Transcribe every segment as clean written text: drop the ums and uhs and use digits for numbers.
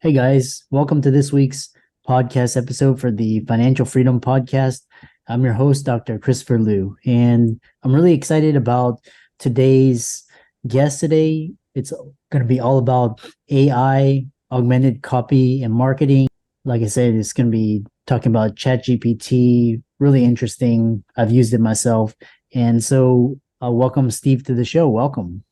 Hey guys, welcome to this week's podcast episode for the Financial Freedom Podcast. I'm your host, Dr. Christopher Liu, and I'm really excited about today's guest today. It's going to be all about AI, augmented copy, and marketing. Like I said, it's going to be talking about ChatGPT, really interesting. I've used it myself. And so welcome Steve to the show. Welcome.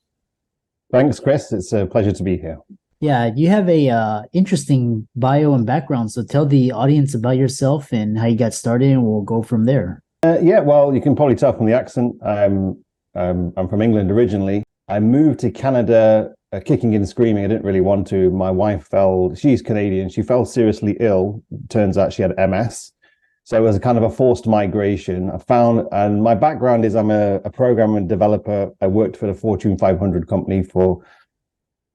Thanks, Chris. It's a pleasure to be here. Yeah, you have a interesting bio and background. So tell the audience about yourself and how you got started, and we'll go from there. Well, you can probably tell from the accent. I'm from England originally. I moved to Canada kicking and screaming. I didn't really want to. My wife she's Canadian. She fell seriously ill. Turns out she had MS. So it was a kind of a forced migration. And my background is I'm a programmer and developer. I worked for the Fortune 500 company for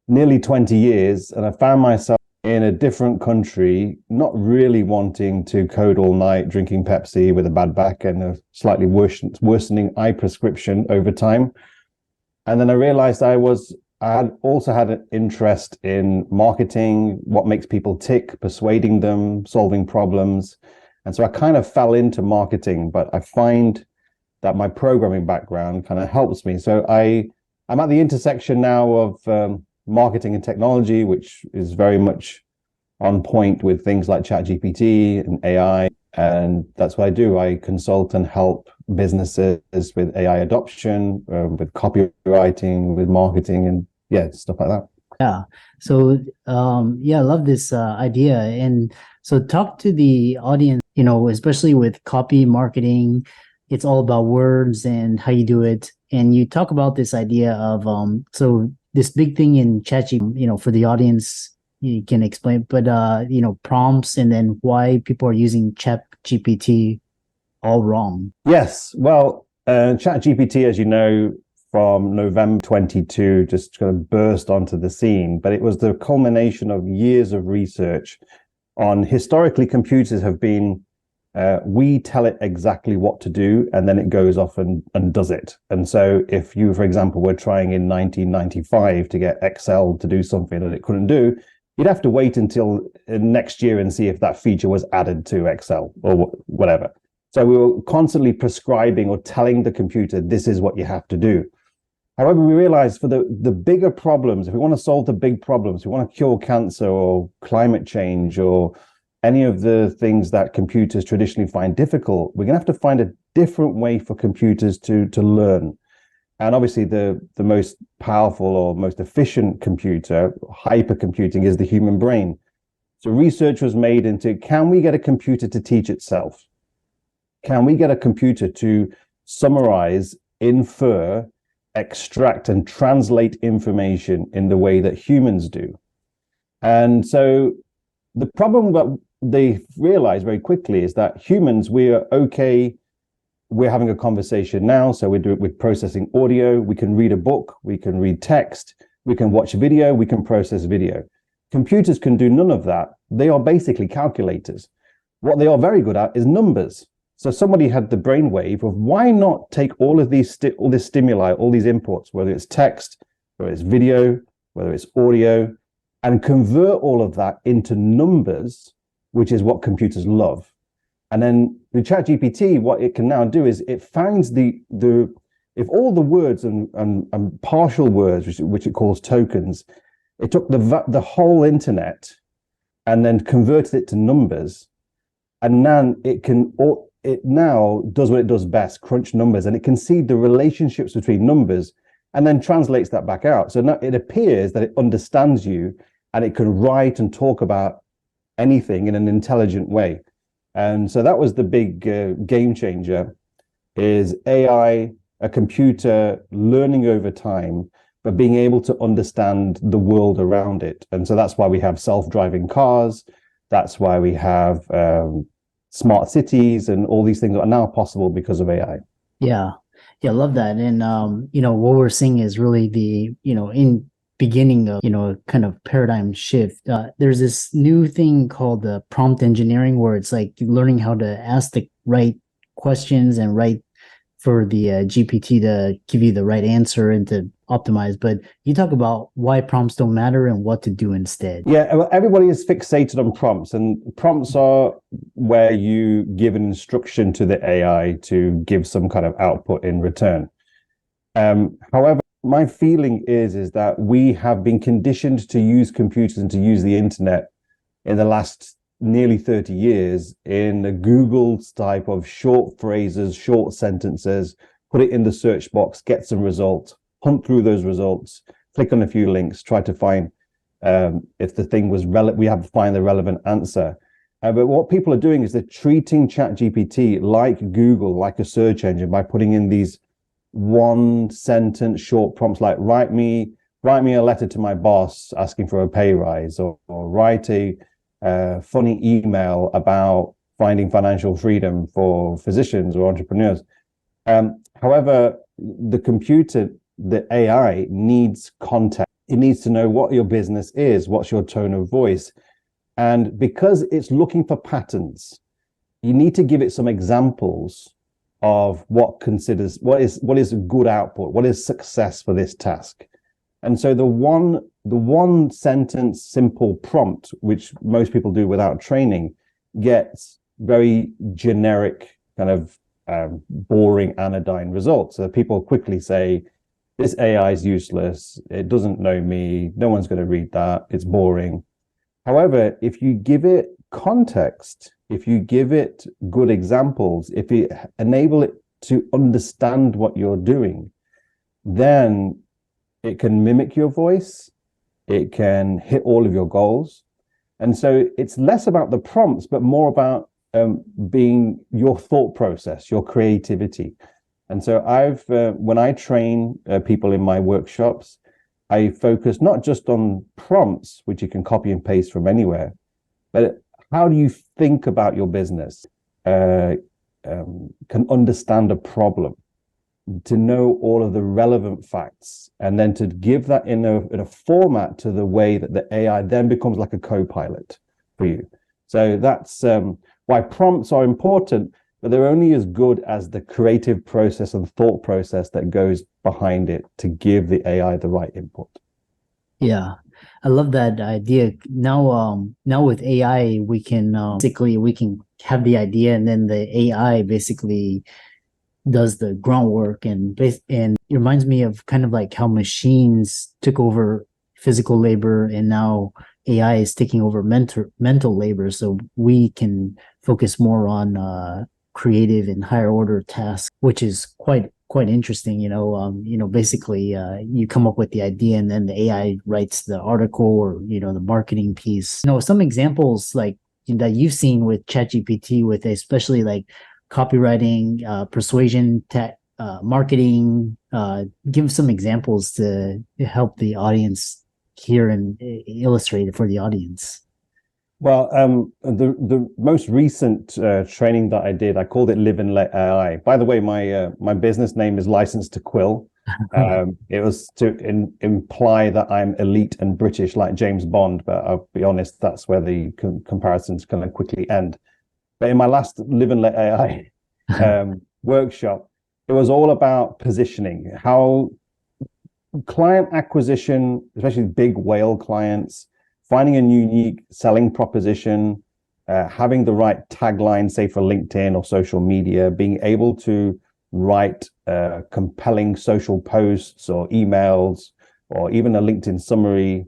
nearly 20 years, and I found myself in a different country, not really wanting to code all night, drinking Pepsi with a bad back and a slightly worsening eye prescription over time. And then I realized I had also had an interest in marketing, what makes people tick, persuading them, solving problems. And so I kind of fell into marketing, but I find that my programming background kind of helps me. So I'm at the intersection now of marketing and technology, which is very much on point with things like ChatGPT and AI. And that's what I do. I consult and help businesses with AI adoption, with copywriting, with marketing, and stuff like that. Yeah. So, I love this idea. And so talk to the audience, especially with copy marketing, it's all about words and how you do it. And you talk about this idea of, this big thing in ChatGPT, for the audience, you can explain, but, prompts and then why people are using ChatGPT all wrong. Yes. Well, ChatGPT, as you know, from November 22, just kind of burst onto the scene, but it was the culmination of years of research on historically computers have been we tell it exactly what to do, and then it goes off and does it. And so if you, for example, were trying in 1995 to get Excel to do something that it couldn't do, you'd have to wait until next year and see if that feature was added to Excel or whatever. So we were constantly prescribing or telling the computer, this is what you have to do. However, we realized for the bigger problems, if we want to solve the big problems, we want to cure cancer or climate change or any of the things that computers traditionally find difficult, we're going to have to find a different way for computers to learn. And obviously the most powerful or most efficient computer, hypercomputing, is the human brain. So research was made into, can we get a computer to teach itself? Can we get a computer to summarize, infer, extract, and translate information in the way that humans do? And so the problem that they realize very quickly is that humans, we are okay. We're having a conversation now, so we're processing audio. We can read a book. We can read text. We can watch video. We can process video. Computers can do none of that. They are basically calculators. What they are very good at is numbers. So somebody had the brainwave of why not take all of these all this stimuli, all these inputs, whether it's text, whether it's video, whether it's audio, and convert all of that into numbers, which is what computers love. And then the ChatGPT, what it can now do is it finds if all the words and partial words, which it calls tokens, it took the whole internet and then converted it to numbers. And now it now does what it does best, crunch numbers, and it can see the relationships between numbers and then translates that back out. So now it appears that it understands you and it can write and talk about anything in an intelligent way. And so that was the big game changer, is AI, a computer learning over time, but being able to understand the world around it. And so that's why we have self-driving cars. That's why we have smart cities, and all these things are now possible because of AI. Yeah, I love that. And, what we're seeing is really the, in beginning of, kind of paradigm shift. There's this new thing called the prompt engineering, where it's like learning how to ask the right questions and for the GPT to give you the right answer and to optimize, but you talk about why prompts don't matter and what to do instead. Yeah, well, everybody is fixated on prompts, and prompts are where you give an instruction to the AI to give some kind of output in return. However, my feeling is that we have been conditioned to use computers and to use the internet in the last nearly 30 years in a Google type of short phrases, short sentences, put it in the search box, get some results, hunt through those results, click on a few links, try to find if the thing was relevant, we have to find the relevant answer. But what people are doing is they're treating ChatGPT like Google, like a search engine, by putting in these one sentence short prompts like write me a letter to my boss asking for a pay rise, or write a funny email about finding financial freedom for physicians or entrepreneurs. However, the AI needs context. It needs to know what your business is, what's your tone of voice. And because it's looking for patterns, you need to give it some examples of what is a good output, what is success for this task. And so the one sentence simple prompt, which most people do without training, gets very generic, kind of boring, anodyne results. So people quickly say, this AI is useless, it doesn't know me, no one's going to read that, it's boring. However, if you give it context, if you give it good examples, if you enable it to understand what you're doing, then it can mimic your voice, it can hit all of your goals. And so it's less about the prompts, but more about being your thought process, your creativity. And so when I train people in my workshops, I focus not just on prompts, which you can copy and paste from anywhere, but how do you think about your business, can understand a problem, to know all of the relevant facts, and then to give that in a format to the way that the AI then becomes like a co-pilot for you. So that's why prompts are important, but they're only as good as the creative process and thought process that goes behind it to give the AI the right input. Yeah, I love that idea. Now with AI, we can basically we can have the idea, and then the AI basically does the groundwork, and it reminds me of kind of like how machines took over physical labor, and now AI is taking over mental labor, so we can focus more on creative and higher order tasks, which is quite interesting. Basically you come up with the idea, and then the AI writes the article, or the marketing piece. Some examples like that you've seen with ChatGPT, with especially like copywriting, persuasion, marketing. Give some examples to help the audience hear and illustrate it for the audience. Well, the most recent training that I did, I called it Live and Let AI. By the way, my business name is licensed to Quill. It was to imply that I'm elite and British like James Bond, but I'll be honest, that's where the comparisons kind of quickly end. But in my last Live and Let AI workshop, it was all about positioning, how client acquisition, especially big whale clients, finding a unique selling proposition, having the right tagline, say for LinkedIn or social media, being able to write compelling social posts or emails, or even a LinkedIn summary,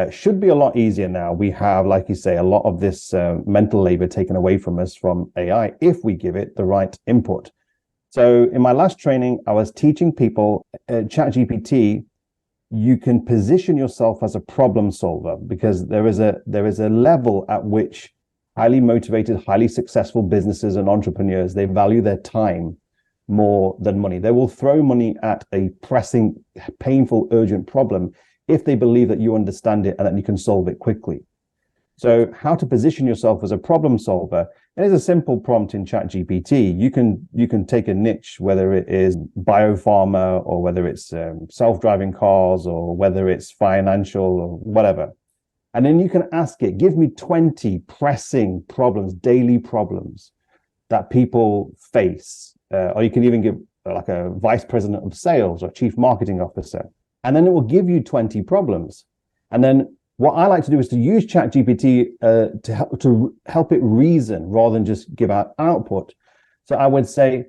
should be a lot easier now. We have, like you say, a lot of this mental labor taken away from us from AI if we give it the right input. So in my last training, I was teaching people ChatGPT. You can position yourself as a problem solver, because there is a level at which highly motivated, highly successful businesses and entrepreneurs, they value their time more than money. They will throw money at a pressing, painful, urgent problem if they believe that you understand it and that you can solve it quickly. So how to position yourself as a problem solver. And it's a simple prompt in ChatGPT. You can take a niche, whether it is biopharma, or whether it's self-driving cars, or whether it's financial, or whatever. And then you can ask it, give me 20 pressing problems, daily problems that people face. Or you can even give like a vice president of sales or chief marketing officer. and then it will give you 20 problems. And then what I like to do is to use ChatGPT to help it reason rather than just give out output. So I would say,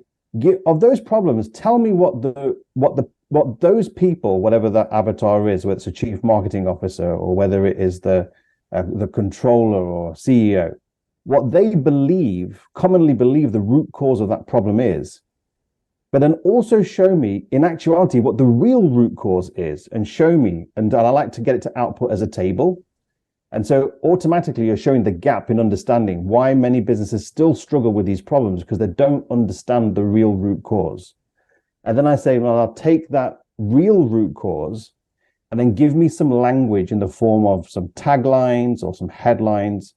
of those problems, tell me what those people, whatever that avatar is, whether it's a chief marketing officer or whether it is the controller or CEO, what they commonly believe the root cause of that problem is. But then also show me, in actuality, what the real root cause is, and show me. And I like to get it to output as a table. And so automatically you're showing the gap in understanding why many businesses still struggle with these problems, because they don't understand the real root cause. And then I say, well, I'll take that real root cause and then give me some language in the form of some taglines or some headlines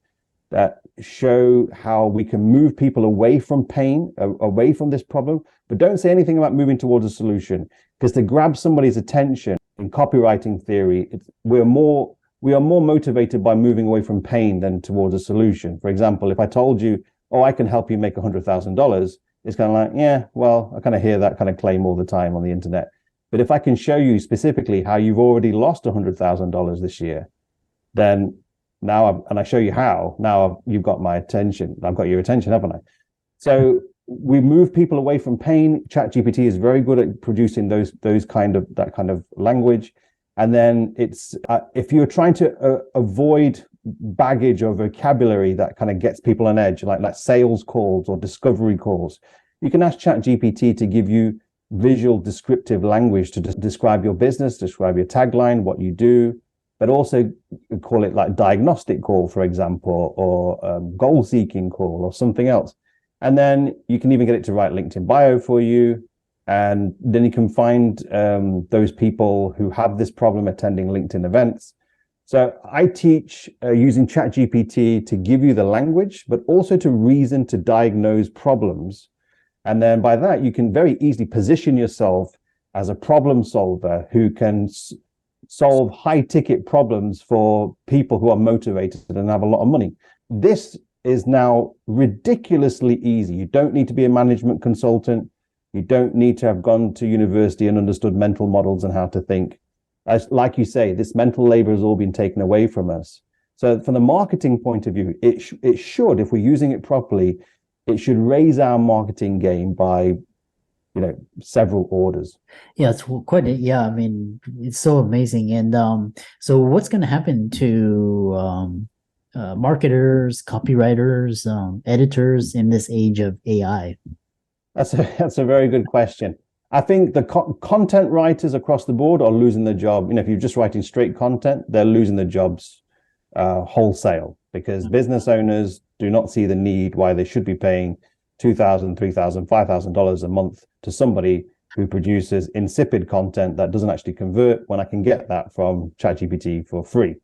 that show how we can move people away from pain, away from this problem, but don't say anything about moving towards a solution, because to grab somebody's attention in copywriting theory, we are more motivated by moving away from pain than towards a solution. For example, if I told you, oh, I can help you make $100,000, it's kind of like, yeah, well, I kind of hear that kind of claim all the time on the internet. But if I can show you specifically how you've already lost $100,000 this year, then I show you how, now you've got my attention. I've got your attention, haven't I? So we move people away from pain. ChatGPT is very good at producing that kind of language. And then it's if you're trying to avoid baggage or vocabulary that kind of gets people on edge, like sales calls or discovery calls, you can ask ChatGPT to give you visual descriptive language to describe your business, describe your tagline, what you do, but also call it like diagnostic call, for example, or goal seeking call or something else. And then you can even get it to write LinkedIn bio for you. And then you can find those people who have this problem attending LinkedIn events. So I teach using ChatGPT to give you the language, but also to reason, to diagnose problems. And then by that, you can very easily position yourself as a problem solver who can solve high ticket problems for people who are motivated and have a lot of money. This is now ridiculously easy. You don't need to be a management consultant. You don't need to have gone to university and understood mental models and how to think. Like you say, this mental labor has all been taken away from us. So from the marketing point of view, it should, if we're using it properly, it should raise our marketing game by, several orders. Yeah, it's I mean, it's so amazing. And so what's going to happen to marketers, copywriters, editors in this age of AI? That's a very good question. I think the content writers across the board are losing their job. If you're just writing straight content, they're losing their jobs wholesale, because business owners do not see the need why they should be paying $2,000, $3,000, $5,000 a month to somebody who produces insipid content that doesn't actually convert, when I can get that from ChatGPT for free.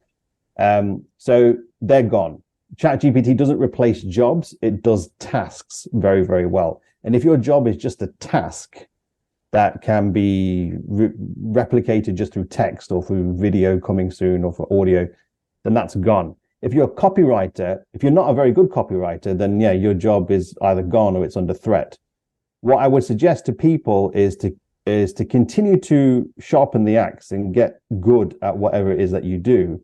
So they're gone. ChatGPT doesn't replace jobs. It does tasks very, very well. And if your job is just a task that can be replicated just through text or through video coming soon or for audio, then that's gone. If you're a copywriter, if you're not a very good copywriter, then yeah, your job is either gone or it's under threat. What I would suggest to people is to continue to sharpen the axe and get good at whatever it is that you do,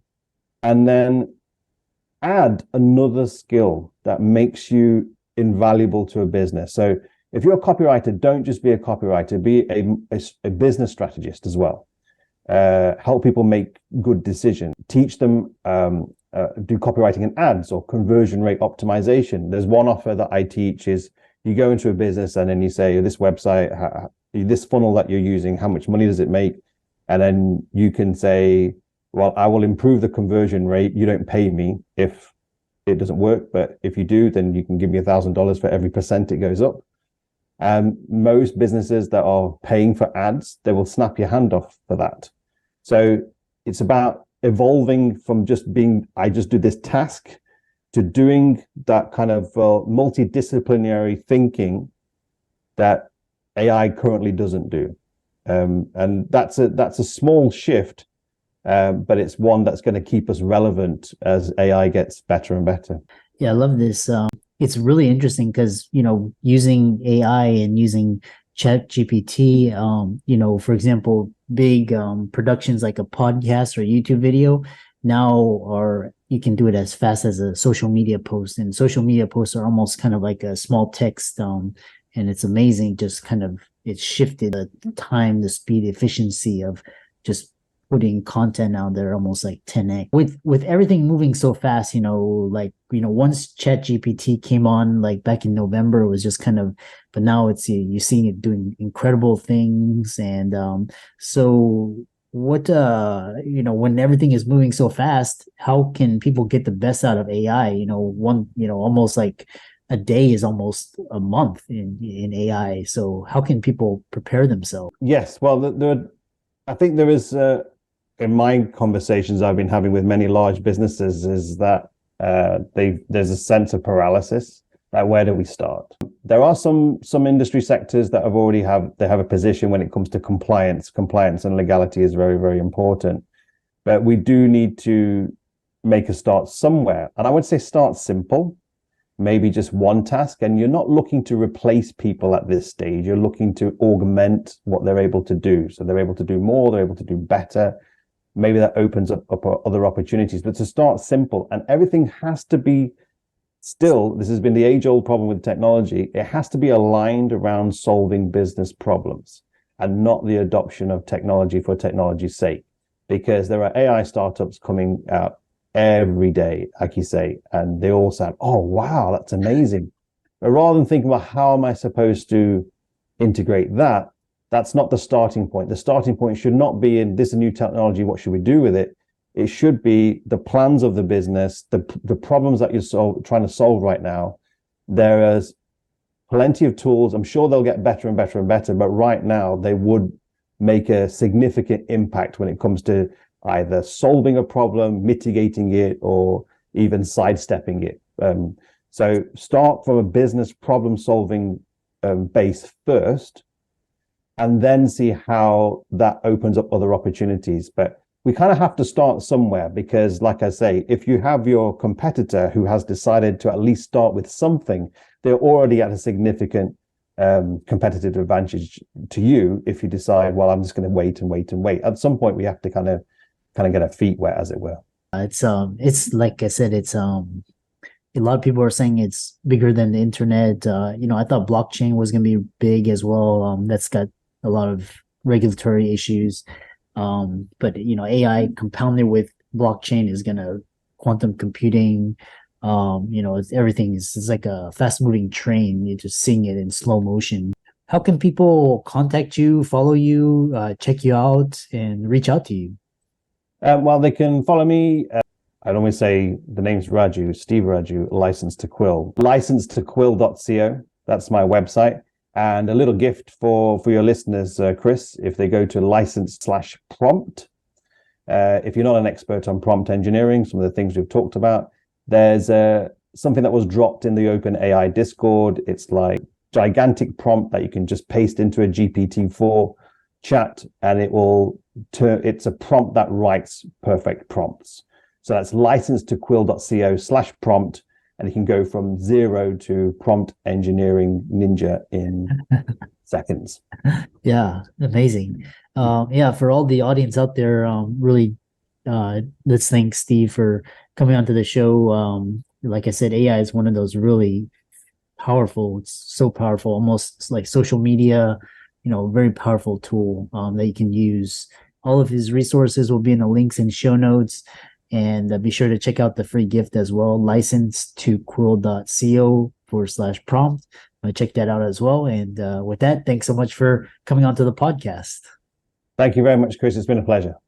and then add another skill that makes you invaluable to a business. So if you're a copywriter, don't just be a copywriter, be a business strategist as well. Help people make good decisions. Teach them, do copywriting in ads or conversion rate optimization. There's one offer that I teach is you go into a business and then you say, this website, this funnel that you're using, how much money does it make? And then you can say, well, I will improve the conversion rate. You don't pay me if it doesn't work, but if you do, then you can give me $1,000 for every percent it goes up. Most businesses that are paying for ads, they will snap your hand off for that. So it's about evolving from just being, I just do this task, to doing that kind of multidisciplinary thinking that AI currently doesn't do. And that's a small shift, but it's one that's going to keep us relevant as AI gets better and better. Yeah, I love this. It's really interesting because, using AI and using ChatGPT, for example, big productions like a podcast or YouTube video now are you can do it as fast as a social media post, and social media posts are almost kind of like a small text, and it's amazing just kind of it shifted the time, the speed, efficiency of just putting content out there almost like 10x with everything moving so fast. Like once chat gpt came on like back in November, it was just kind of, but now it's you're seeing it doing incredible things. And so what when everything is moving so fast, how can people get the best out of AI? Almost like a day is almost a month in AI. So how can people prepare themselves? Yes, well, I think there is, in my conversations I've been having with many large businesses, is that there's a sense of paralysis. Like, where do we start? There are some industry sectors that have a position when it comes to compliance. Compliance and legality is very, very important. But we do need to make a start somewhere. And I would say start simple. Maybe just one task, and you're not looking to replace people at this stage. You're looking to augment what they're able to do. So they're able to do more, they're able to do better. Maybe that opens up other opportunities, but to start simple, and everything has to be still, this has been the age-old problem with technology, it has to be aligned around solving business problems and not the adoption of technology for technology's sake, because there are AI startups coming out every day, like you say, and they all sound, oh wow, that's amazing. But rather than thinking about how am I supposed to integrate that, that's not the starting point. The starting point should not be in this new technology, what should we do with it? It should be the plans of the business, the problems that you're trying to solve right now. There is plenty of tools. I'm sure they'll get better and better and better, but right now they would make a significant impact when it comes to either solving a problem, mitigating it, or even sidestepping it. So start from a business problem-solving base first, and then see how that opens up other opportunities. But we kind of have to start somewhere, because like I say, if you have your competitor who has decided to at least start with something, they're already at a significant competitive advantage to you. If you decide, well, I'm just going to wait and wait and wait, at some point we have to kind of get our feet wet, as it were. It's like I said, it's a lot of people are saying it's bigger than the internet. I thought blockchain was going to be big as well. That's got a lot of regulatory issues. But AI compounded with blockchain is gonna quantum computing. Everything is like a fast moving train. You're just seeing it in slow motion. How can people contact you, follow you, check you out, and reach out to you? Well, they can follow me. I'd always say the name's Raju, Steve Raju, licensed to Quill, licensed2quill.co. That's my website. And a little gift for your listeners, Chris, if they go to license/prompt, if you're not an expert on prompt engineering, some of the things we've talked about, there's something that was dropped in the OpenAI Discord. It's like gigantic prompt that you can just paste into a GPT-4 chat, and it's a prompt that writes perfect prompts. So that's license2quill.co/prompt. And you can go from 0 to prompt engineering ninja in seconds. Yeah, amazing. For all the audience out there, really, let's thank Steve for coming onto the show. Like I said, AI is one of those really powerful. It's so powerful, almost like social media. Very powerful tool that you can use. All of his resources will be in the links and show notes. And be sure to check out the free gift as well, license2quill.co/prompt. Check that out as well. And with that, thanks so much for coming onto the podcast. Thank you very much, Chris. It's been a pleasure.